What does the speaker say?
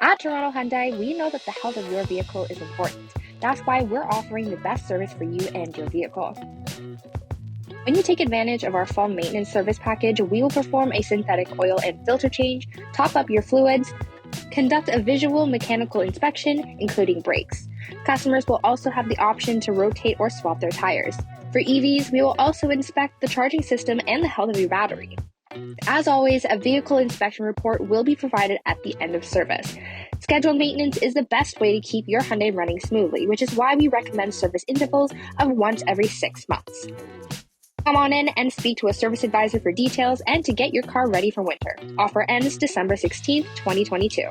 At Toronto Hyundai, we know that the health of your vehicle is important. That's why we're offering the best service for you and your vehicle. When you take advantage of our fall maintenance service package, we will perform a synthetic oil and filter change, top up your fluids, conduct a visual mechanical inspection, including brakes. Customers will also have the option to rotate or swap their tires. For EVs, we will also inspect the charging system and the health of your battery. As always, a vehicle inspection report will be provided at the end of service. Scheduled maintenance is the best way to keep your Hyundai running smoothly, which is why we recommend service intervals of once every 6 months. Come on in and speak to a service advisor for details and to get your car ready for winter. Offer ends December 16th, 2022.